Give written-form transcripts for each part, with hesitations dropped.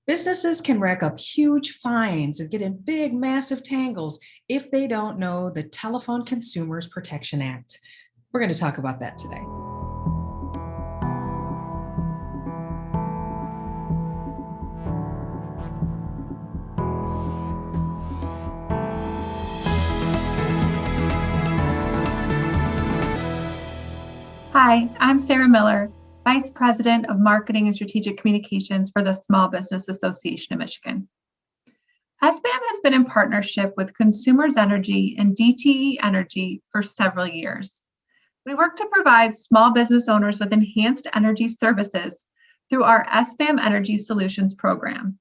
Businesses can rack up huge fines and get in big, massive tangles if they don't know the Telephone Consumers Protection Act. We're going to talk about that today. Hi, I'm Sarah Miller, Vice President of Marketing and Strategic Communications for the Small Business Association of Michigan. SBAM has been in partnership with Consumers Energy and DTE Energy for several years. We work to provide small business owners with enhanced energy services through our SBAM Energy Solutions program.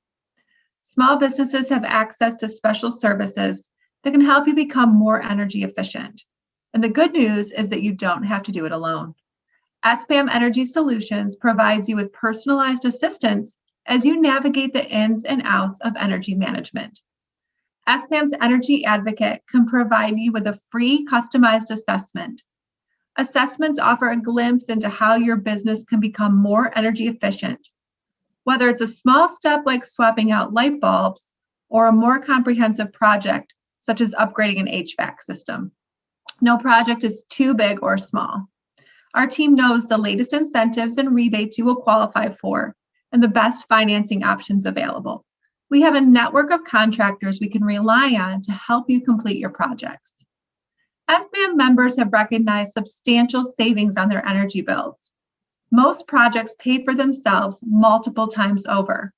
Small businesses have access to special services that can help you become more energy efficient. And the good news is that you don't have to do it alone. SBAM Energy Solutions provides you with personalized assistance as you navigate the ins and outs of energy management. SBAM's Energy Advocate can provide you with a free customized assessment. Assessments offer a glimpse into how your business can become more energy efficient, whether it's a small step like swapping out light bulbs or a more comprehensive project such as upgrading an HVAC system. No project is too big or small. Our team knows the latest incentives and rebates you will qualify for and the best financing options available. We have a network of contractors we can rely on to help you complete your projects. SBAM members have recognized substantial savings on their energy bills. Most projects pay for themselves multiple times over.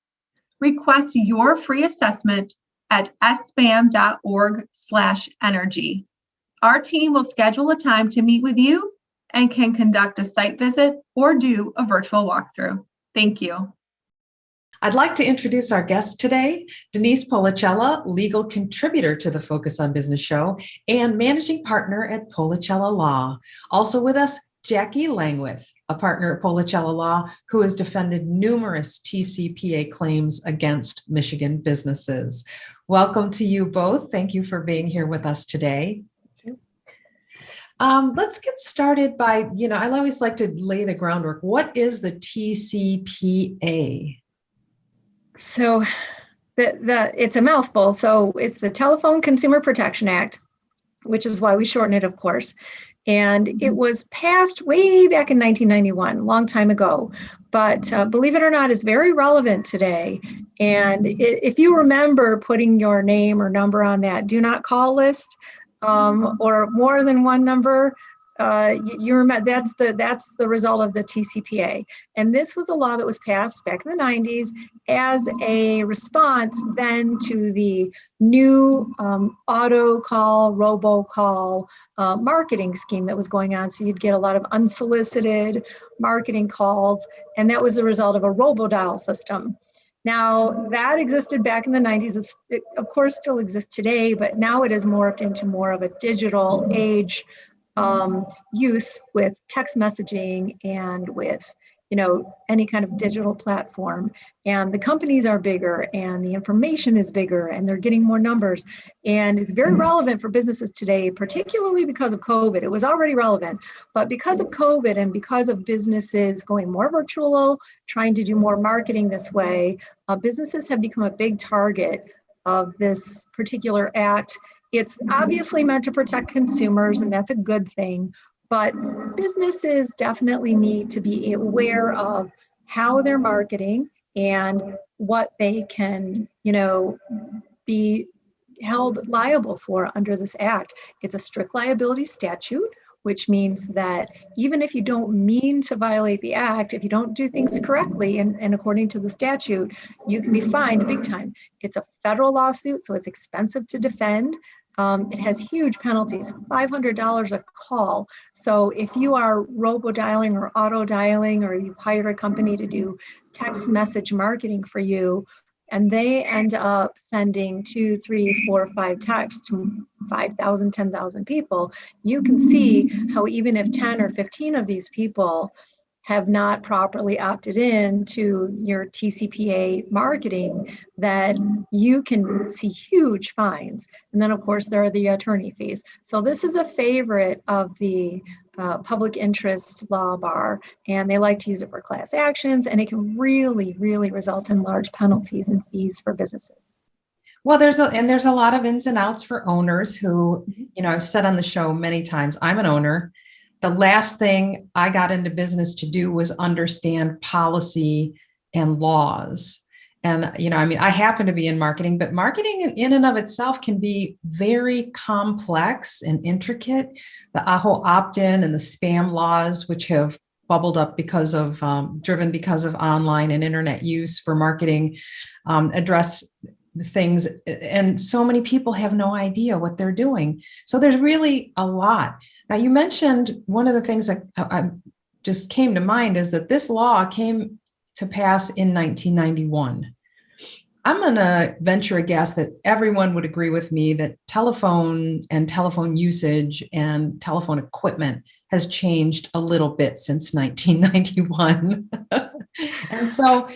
Request your free assessment at sbam.org/energy. Our team will schedule a time to meet with you and can conduct a site visit or do a virtual walkthrough. Thank you. I'd like to introduce our guest today, Denise Policella, legal contributor to the Focus on Business show and managing partner at Policella Law. Also with us, Jackie Langwith, a partner at Policella Law who has defended numerous TCPA claims against Michigan businesses. Welcome to you both. Thank you for being here with us today. Let's get started by, I always like to lay the groundwork. What is the TCPA? So it's a mouthful. So it's the Telephone Consumer Protection Act, which is why we shorten it, of course. And it was passed way back in 1991, a long time ago. But believe it or not, it's very relevant today. And if you remember putting your name or number on that do not call list, or more than one number, you remember that's the result of the TCPA. And this was a law that was passed back in the 90s as a response then to the new auto call, robocall marketing scheme that was going on. So you'd get a lot of unsolicited marketing calls, and that was the result of a robodial system. Now, that existed back in the 90s. It, of course, still exists today, but now it has morphed into more of a digital age use with text messaging and with, any kind of digital platform. And the companies are bigger and the information is bigger and they're getting more numbers. And it's very relevant for businesses today, particularly because of COVID. It was already relevant, but because of COVID and because of businesses going more virtual, trying to do more marketing this way, businesses have become a big target of this particular act. It's obviously meant to protect consumers, and that's a good thing. But businesses definitely need to be aware of how they're marketing and what they can, be held liable for under this act. It's a strict liability statute, which means that even if you don't mean to violate the act, if you don't do things correctly and according to the statute, you can be fined big time. It's a federal lawsuit, so it's expensive to defend. It has huge penalties, $500 a call. So if you are robo-dialing or auto-dialing, or you've hired a company to do text message marketing for you, and they end up sending 2, 3, 4, 5 texts to 5,000, 10,000 people, you can see how even if 10 or 15 of these people have not properly opted in to your TCPA marketing, that you can see huge fines. And then of course there are the attorney fees. So this is a favorite of the public interest law bar, and they like to use it for class actions, and it can really, really result in large penalties and fees for businesses. Well, there's a lot of ins and outs for owners who, I've said on the show many times, I'm an owner. The last thing I got into business to do was understand policy and laws. And, I happen to be in marketing, but marketing in and of itself can be very complex and intricate. The whole opt-in and the spam laws, which have bubbled up driven because of online and internet use for marketing, address things. And so many people have no idea what they're doing. So there's really a lot. Now, you mentioned one of the things that I just came to mind is that this law came to pass in 1991. I'm going to venture a guess that everyone would agree with me that telephone and telephone usage and telephone equipment has changed a little bit since 1991. And so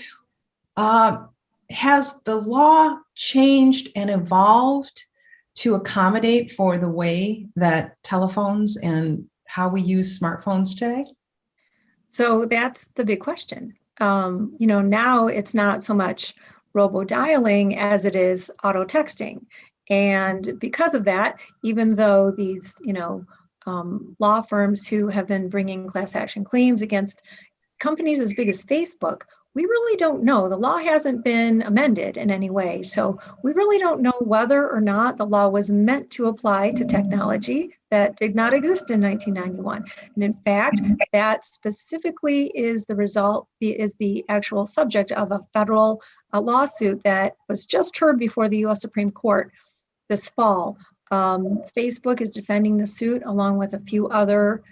has the law changed and evolved to accommodate for the way that telephones and how we use smartphones today? So that's the big question. Now it's not so much robo-dialing as it is auto texting. And because of that, even though these, law firms who have been bringing class action claims against companies as big as Facebook, we really don't know. The law hasn't been amended in any way. So we really don't know whether or not the law was meant to apply to technology that did not exist in 1991. And in fact, that specifically is the actual subject of a federal lawsuit that was just heard before the U.S. Supreme Court this fall. Facebook is defending the suit along with a few other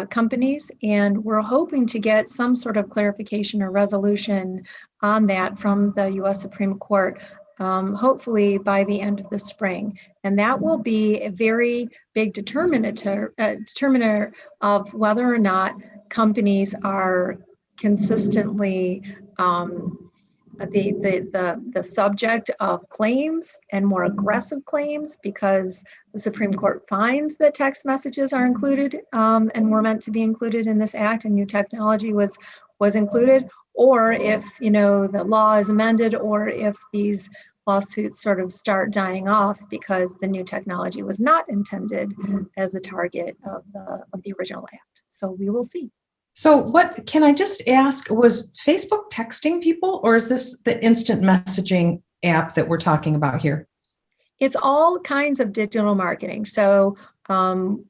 companies, and we're hoping to get some sort of clarification or resolution on that from the U.S. Supreme Court, hopefully by the end of the spring. And that will be a very big determiner of whether or not companies are consistently the subject of claims and more aggressive claims because the Supreme Court finds that text messages are included and were meant to be included in this act and new technology was included, or if the law is amended, or if these lawsuits sort of start dying off because the new technology was not intended as the target of the original act. So we will see. So what can I just ask, was Facebook texting people, or is this the instant messaging app that we're talking about here? It's all kinds of digital marketing. So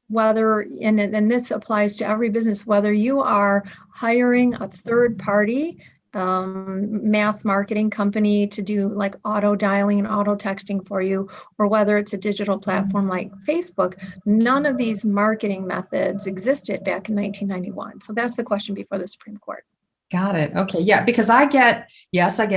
whether, and this applies to every business, whether you are hiring a third party mass marketing company to do like auto dialing and auto texting for you, or whether it's a digital platform like Facebook, none of these marketing methods existed back in 1991. So that's the question before the Supreme Court. Got it. Okay. Yeah, because I get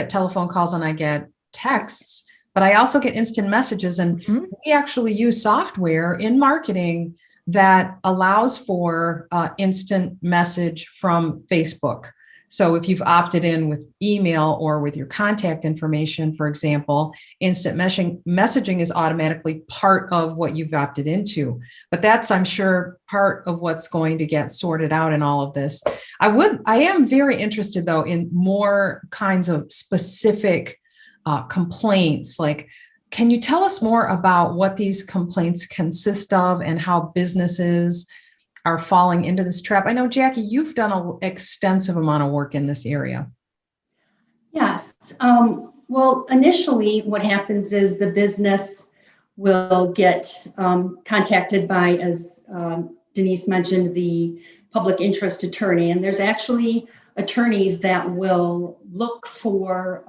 telephone calls and I get texts, but I also get instant messages, and we actually use software in marketing that allows for instant message from Facebook. So if you've opted in with email or with your contact information, for example, instant messaging is automatically part of what you've opted into. But that's, I'm sure, part of what's going to get sorted out in all of this. I am very interested, though, in more kinds of specific complaints. Like, can you tell us more about what these complaints consist of and how businesses are falling into this trap? I know, Jackie, you've done an extensive amount of work in this area. Yes. Well, initially what happens is the business will get contacted by, as Denise mentioned, the public interest attorney. And there's actually attorneys that will look for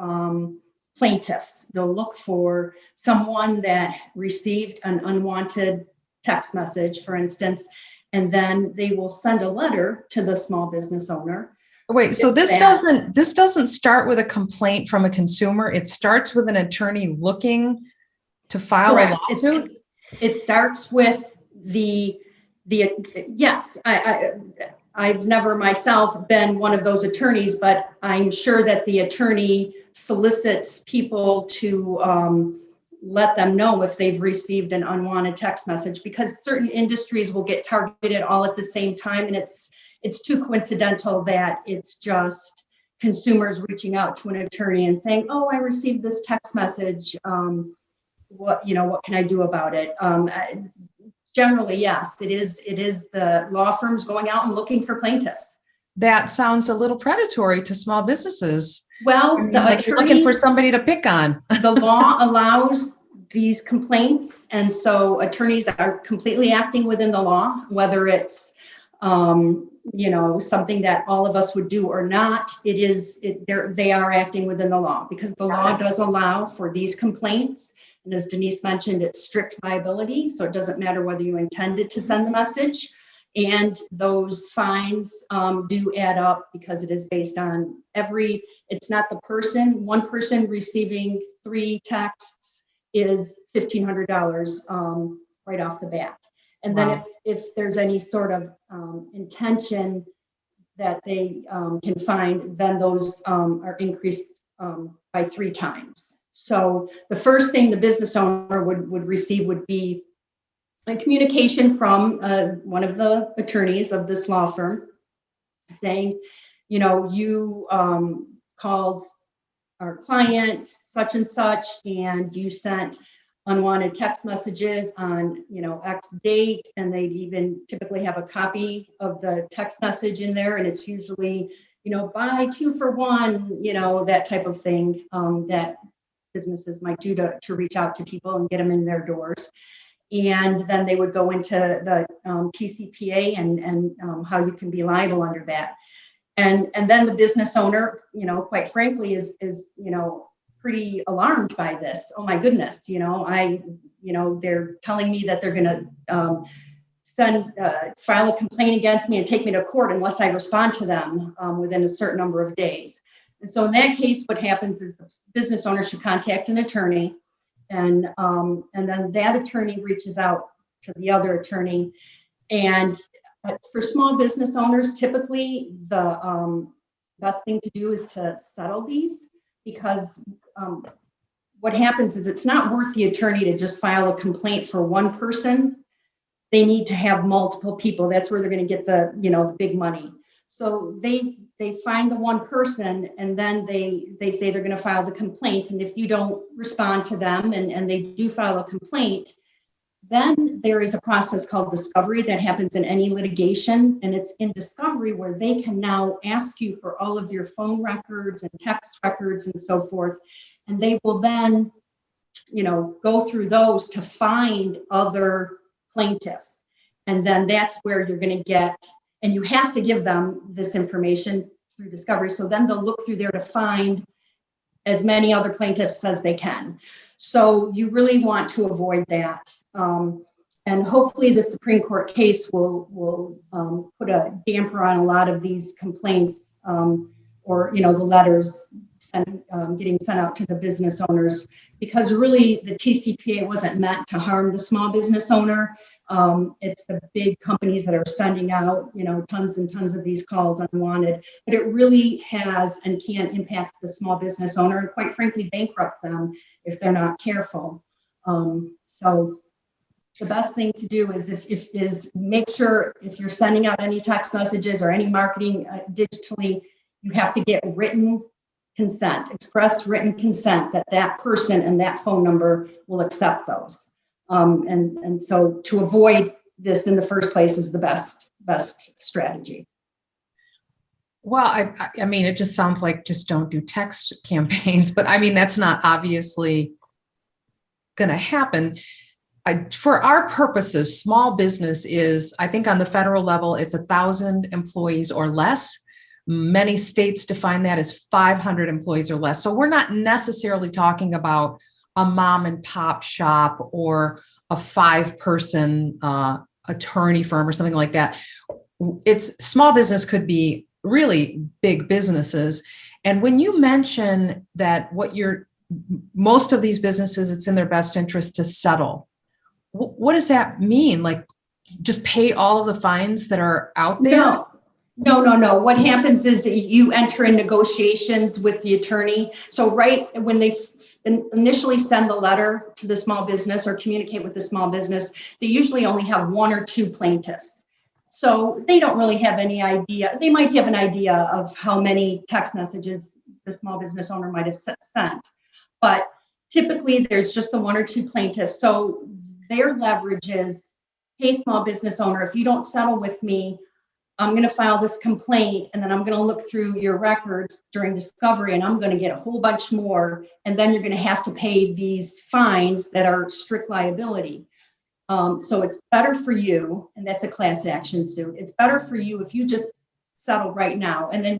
plaintiffs. They'll look for someone that received an unwanted text message, for instance, and then they will send a letter to the small business owner. Wait, so this doesn't start with a complaint from a consumer. It starts with an attorney looking to file a lawsuit. It starts with the yes. I've never myself been one of those attorneys, but I'm sure that the attorney solicits people to let them know if they've received an unwanted text message, because certain industries will get targeted all at the same time, and it's too coincidental that it's just consumers reaching out to an attorney and saying, oh, I received this text message, what can I do about it? Generally, yes, it is the law firms going out and looking for plaintiffs. That sounds a little predatory to small businesses. Well, I mean, the like you're looking for attorneys, somebody to pick on. the law allows these complaints, and so attorneys are completely acting within the law, whether it's something that all of us would do or not. They are acting within the law, because the law does allow for these complaints. And as Denise mentioned, it's strict liability, so it doesn't matter whether you intended to send the message. And those fines do add up, because it is based on it's not the person. One person receiving 3 texts is $1,500 right off the bat. And Wow. then if there's any sort of intention that they can find, then those are increased by 3 times. So the first thing the business owner would receive would be a communication from one of the attorneys of this law firm saying, you called our client such and such, and you sent unwanted text messages on, X date, and they'd even typically have a copy of the text message in there, and it's usually, buy 2 for 1, that type of thing that businesses might do to reach out to people and get them in their doors. And then they would go into the TCPA and how you can be liable under that. And then the business owner, quite frankly, is pretty alarmed by this. Oh my goodness, they're telling me that they're going to file a complaint against me and take me to court unless I respond to them within a certain number of days. And so in that case, what happens is the business owner should contact an attorney, and then that attorney reaches out to the other attorney. And for small business owners, typically the best thing to do is to settle these, because what happens is it's not worth the attorney to just file a complaint for one person. They need to have multiple people. That's where they're going to get the big money. So they find the one person, and then they say they're going to file the complaint. And if you don't respond to them and they do file a complaint, then there is a process called discovery that happens in any litigation. And it's in discovery where they can now ask you for all of your phone records and text records and so forth. And they will then, go through those to find other plaintiffs. And then that's where you're going to get, and you have to give them this information through discovery. So then they'll look through there to find as many other plaintiffs as they can. So you really want to avoid that. And hopefully the Supreme Court case will put a damper on a lot of these complaints, or the letters getting sent out to the business owners, because really the TCPA wasn't meant to harm the small business owner. It's the big companies that are sending out, tons and tons of these calls unwanted, but it really has and can impact the small business owner, and quite frankly, bankrupt them if they're not careful. So the best thing to do is make sure if you're sending out any text messages or any marketing digitally, you have to get written consent, express written consent that person and that phone number will accept those. And so to avoid this in the first place is the best strategy. Well, I mean, it just sounds like just don't do text campaigns, but I mean, that's not obviously going to happen. For our purposes, small business is, I think on the federal level, it's 1,000 employees or less. Many states define that as 500 employees or less. So we're not necessarily talking about a mom and pop shop or a 5-person attorney firm or something like that. It's small business could be really big businesses. And when you mention that most of these businesses, it's in their best interest to settle, what does that mean? Like just pay all of the fines that are out there? No. What happens is you enter in negotiations with the attorney. So right when they initially send the letter to the small business or communicate with the small business, they usually only have one or two plaintiffs. So they don't really have any idea. They might have an idea of how many text messages the small business owner might have sent. But typically there's just the one or two plaintiffs. So their leverage is, hey, small business owner, if you don't settle with me, I'm going to file this complaint, and then I'm going to look through your records during discovery, and I'm going to get a whole bunch more, and then you're going to have to pay these fines that are strict liability. So it's better for you, and that's a class action suit. It's better for you if you just settle right now, and then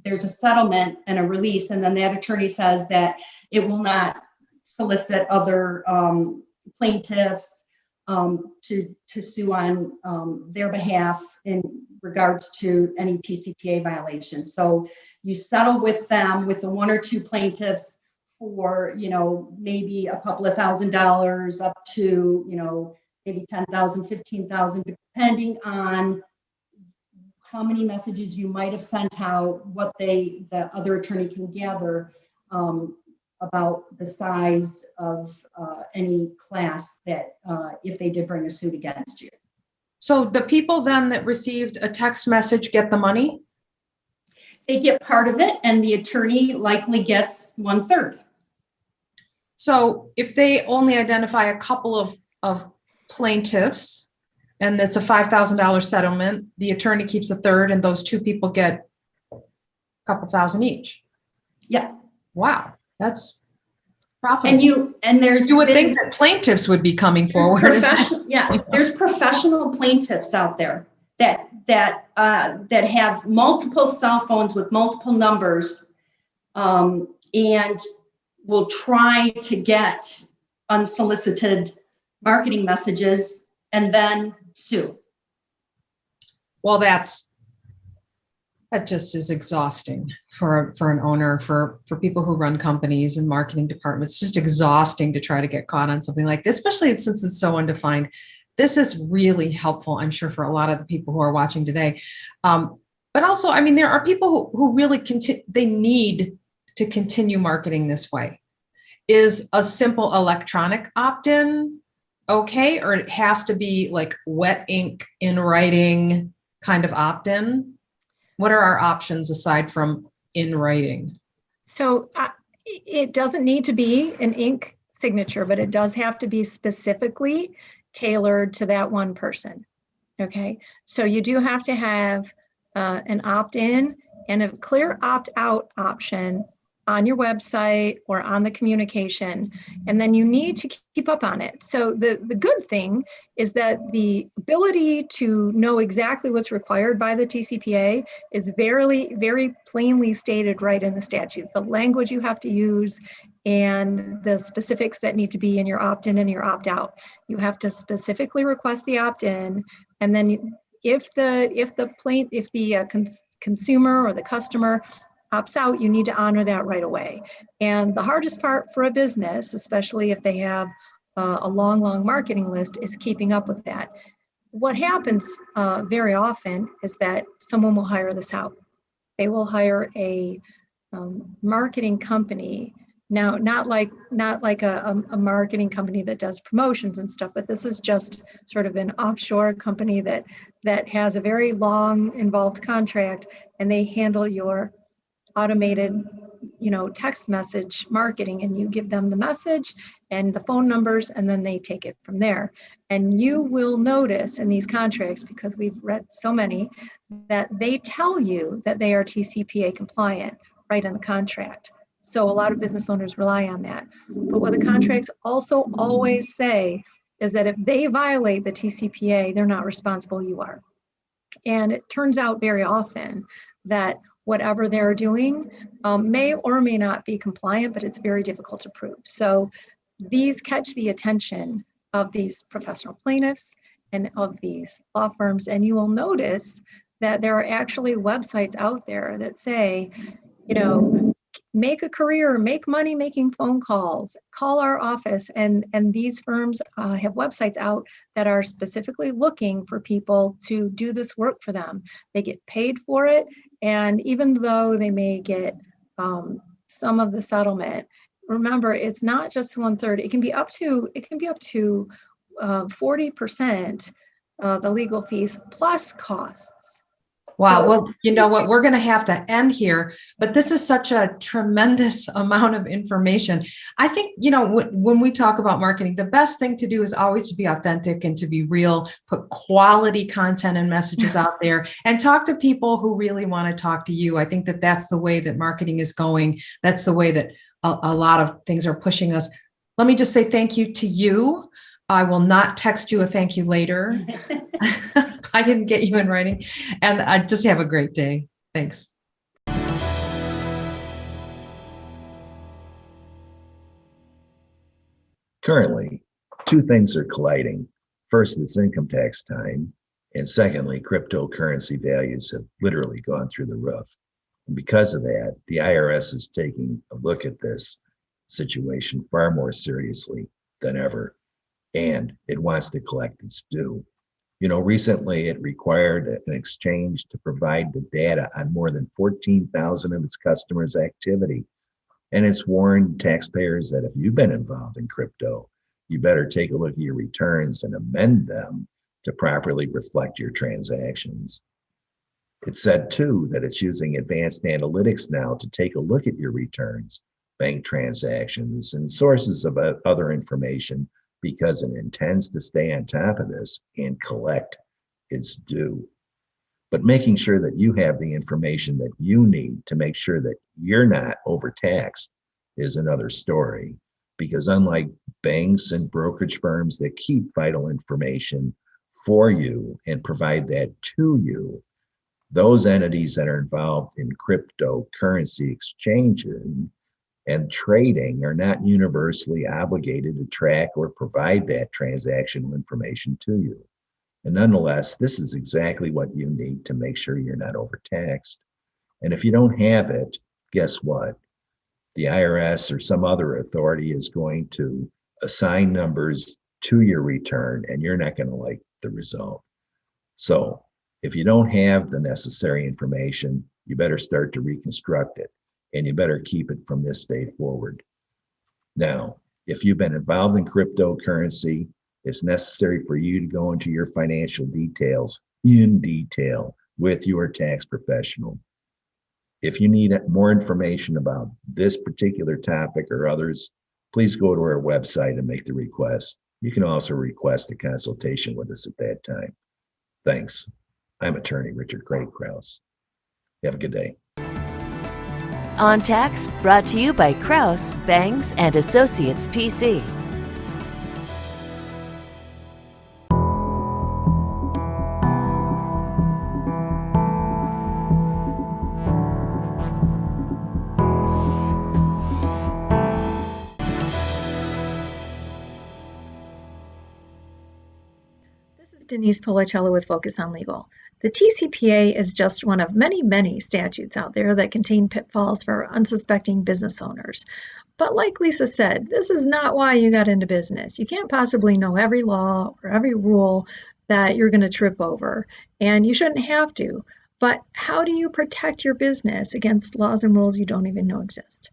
there's a settlement and a release, and then that attorney says that it will not solicit other plaintiffs to sue on their behalf in regards to any TCPA violations. So you settle with them, with the one or two plaintiffs, for, maybe a couple of $1,000 up to, maybe 10,000, 15,000, depending on how many messages you might have sent out, what the other attorney can gather about the size of any class that if they did bring a suit against you. So the people then that received a text message get the money? They get part of it, and the attorney likely gets 1/3. So if they only identify a couple of plaintiffs and it's a $5,000 settlement, the attorney keeps a third and those two people get a couple thousand each. Yeah. Wow, that's profitable. And there's, you would think that plaintiffs would be coming forward. There's professional plaintiffs out there that have multiple cell phones with multiple numbers, and will try to get unsolicited marketing messages and then sue. Well, that just is exhausting for an owner, for people who run companies and marketing departments. It's just exhausting to try to get caught on something like this, especially since it's so undefined. This is really helpful, I'm sure, for a lot of the people who are watching today. But also, I mean, there are people who really they need to continue marketing this way. Is a simple electronic opt-in okay, or it has to be like wet ink in writing kind of opt-in? What are our options aside from in writing? So it doesn't need to be an ink signature, but it does have to be specifically tailored to that one person. Okay, so you do have to have an opt-in and a clear opt-out option on your website or on the communication, and then you need to keep up on it. So the good thing is that the ability to know exactly what's required by the TCPA is very, very plainly stated right in the statute. The language you have to use and the specifics that need to be in your opt-in and your opt-out. You have to specifically request the opt-in, and then if the consumer or the customer opts out, you need to honor that right away. And the hardest part for a business, especially if they have a long marketing list, is keeping up with that. What happens very often is that someone will hire this out. They will hire a marketing company. Now, not like a marketing company that does promotions and stuff, but this is just sort of an offshore company that has a very long involved contract, and they handle your automated, text message marketing, and you give them the message and the phone numbers, and then they take it from there. And you will notice in these contracts, because we've read so many, that they tell you that they are TCPA compliant right in the contract. So a lot of business owners rely on that. But what the contracts also always say is that if they violate the TCPA, they're not responsible, you are. And it turns out very often that whatever they're doing may or may not be compliant, but it's very difficult to prove. So these catch the attention of these professional plaintiffs and of these law firms, and you will notice that there are actually websites out there that say, make a career, make money making phone calls, call our office. And these firms have websites out that are specifically looking for people to do this work for them. They get paid for it. And even though they may get some of the settlement, remember, it's not just 1/3. It can be up to 40% the legal fees plus costs. Wow. So, Well, you know what? We're going to have to end here, but this is such a tremendous amount of information. I think, you know, when we talk about marketing, the best thing to do is always to be authentic and to be real, put quality content and messages out there, and talk to people who really want to talk to you. I think that that's the way that marketing is going. That's the way that a lot of things are pushing us. Let me just say thank you to you. I will not text you a thank you later. I didn't get you in writing. And I just have a great day. Thanks. Currently, two things are colliding. First, it's income tax time. And secondly, cryptocurrency values have literally gone through the roof. And because of that, the IRS is taking a look at this situation far more seriously than ever. And it wants to collect its due. You know, recently it required an exchange to provide the data on more than 14,000 of its customers' activity. And it's warned taxpayers that if you've been involved in crypto, you better take a look at your returns and amend them to properly reflect your transactions. It said too that it's using advanced analytics now to take a look at your returns, bank transactions, and sources of other information because it intends to stay on top of this and collect its due. But making sure that you have the information that you need to make sure that you're not overtaxed is another story. Because unlike banks and brokerage firms that keep vital information for you and provide that to you, those entities that are involved in cryptocurrency exchanging and trading are not universally obligated to track or provide that transactional information to you. And nonetheless, this is exactly what you need to make sure you're not overtaxed. And if you don't have it, guess what? The IRS or some other authority is going to assign numbers to your return, and you're not going to like the result. So if you don't have the necessary information, you better start to reconstruct it. And you better keep it from this day forward. Now, if you've been involved in cryptocurrency, it's necessary for you to go into your financial details in detail with your tax professional. If you need more information about this particular topic or others, please go to our website and make the request. You can also request a consultation with us at that time. Thanks. I'm attorney Richard Craig Krause. Have a good day. On Tax, brought to you by Krause, Bangs and Associates PC. this is Denise Policello with Focus on Legal. The TCPA is just one of many, many statutes out there that contain pitfalls for unsuspecting business owners. But like Lisa said, this is not why you got into business. You can't possibly know every law or every rule that you're going to trip over, and you shouldn't have to. But how do you protect your business against laws and rules you don't even know exist?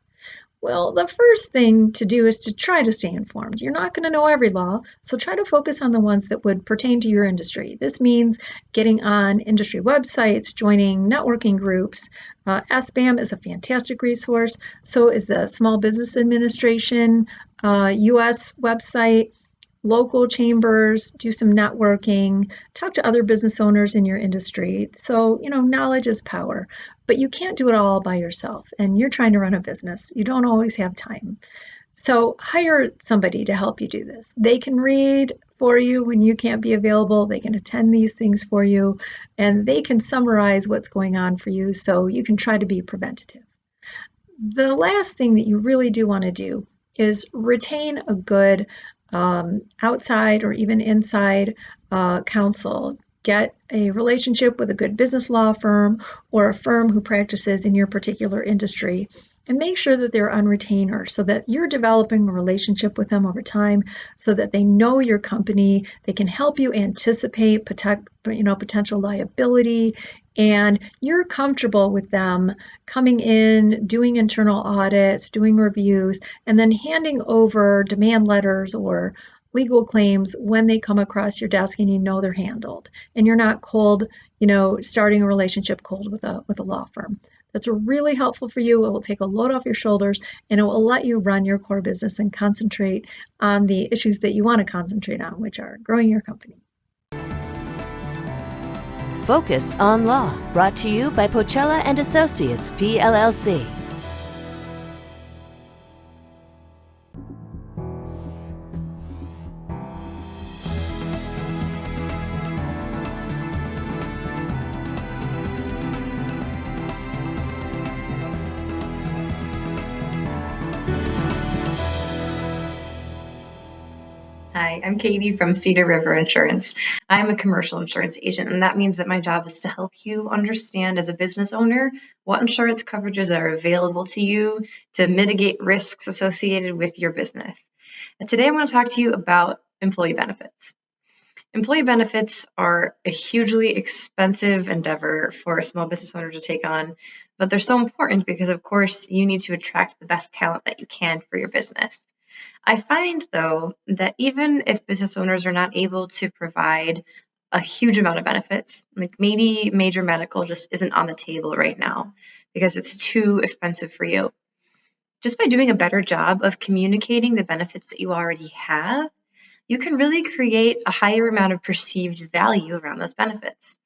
Well, the first thing to do is to try to stay informed. You're not going to know every law, so try to focus on the ones that would pertain to your industry. This means getting on industry websites, joining networking groups. SBAM is a fantastic resource. So is the Small Business Administration, US website, local chambers, do some networking, talk to other business owners in your industry. So, knowledge is power, but you can't do it all by yourself. And you're trying to run a business. You don't always have time. So hire somebody to help you do this. They can read for you when you can't be available. They can attend these things for you, and they can summarize what's going on for you so you can try to be preventative. The last thing that you really do want to do is retain a good outside or even inside counsel. Get a relationship with a good business law firm or a firm who practices in your particular industry. and make sure that they're on retainer so that you're developing a relationship with them over time so that they know your company, they can help you anticipate potential liability, and you're comfortable with them coming in, doing internal audits, doing reviews, and then handing over demand letters or legal claims when they come across your desk and you know they're handled. And you're not cold, starting a relationship cold with a law firm. That's really helpful for you. It will take a load off your shoulders, and it will let you run your core business and concentrate on the issues that you want to concentrate on, which are growing your company. Focus on Law, brought to you by Pochella and Associates, PLLC. Hi, I'm Katie from Cedar River Insurance. I'm a commercial insurance agent, and that means that my job is to help you understand as a business owner what insurance coverages are available to you to mitigate risks associated with your business. And today I want to talk to you about employee benefits. Employee benefits are a hugely expensive endeavor for a small business owner to take on, but they're so important because, of course, you need to attract the best talent that you can for your business. I find, though, that even if business owners are not able to provide a huge amount of benefits, like maybe major medical just isn't on the table right now because it's too expensive for you, just by doing a better job of communicating the benefits that you already have, you can really create a higher amount of perceived value around those benefits.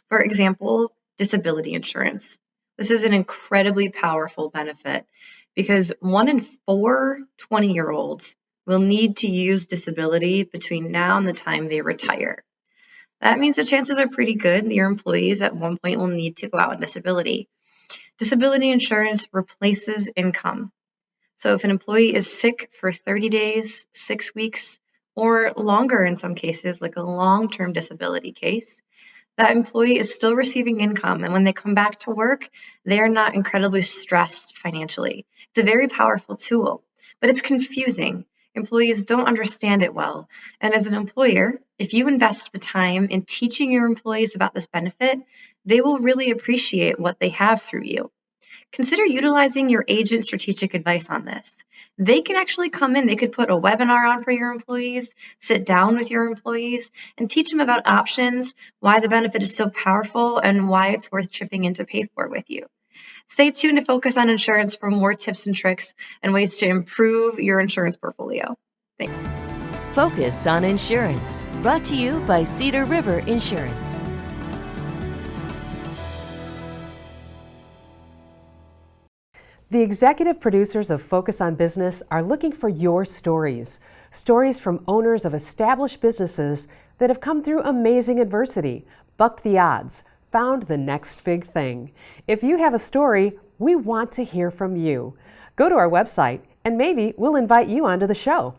For example, disability insurance. This is an incredibly powerful benefit because 1 in 4 20-year-olds will need to use disability between now and the time they retire. That means the chances are pretty good that your employees at one point will need to go out on disability. Disability insurance replaces income. So if an employee is sick for 30 days, 6 weeks, or longer in some cases, like a long-term disability case, that employee is still receiving income. And when they come back to work, they are not incredibly stressed financially. It's a very powerful tool, but it's confusing. Employees don't understand it well. And as an employer, if you invest the time in teaching your employees about this benefit, they will really appreciate what they have through you. Consider utilizing your agent strategic advice on this. They can actually come in, they could put a webinar on for your employees, sit down with your employees, and teach them about options, why the benefit is so powerful, and why it's worth chipping in to pay for with you. Stay tuned to Focus on Insurance for more tips and tricks and ways to improve your insurance portfolio. Thanks. Focus on Insurance, brought to you by Cedar River Insurance. The executive producers of Focus on Business are looking for your stories. Stories from owners of established businesses that have come through amazing adversity, bucked the odds, found the next big thing. If you have a story, we want to hear from you. Go to our website and maybe we'll invite you onto the show.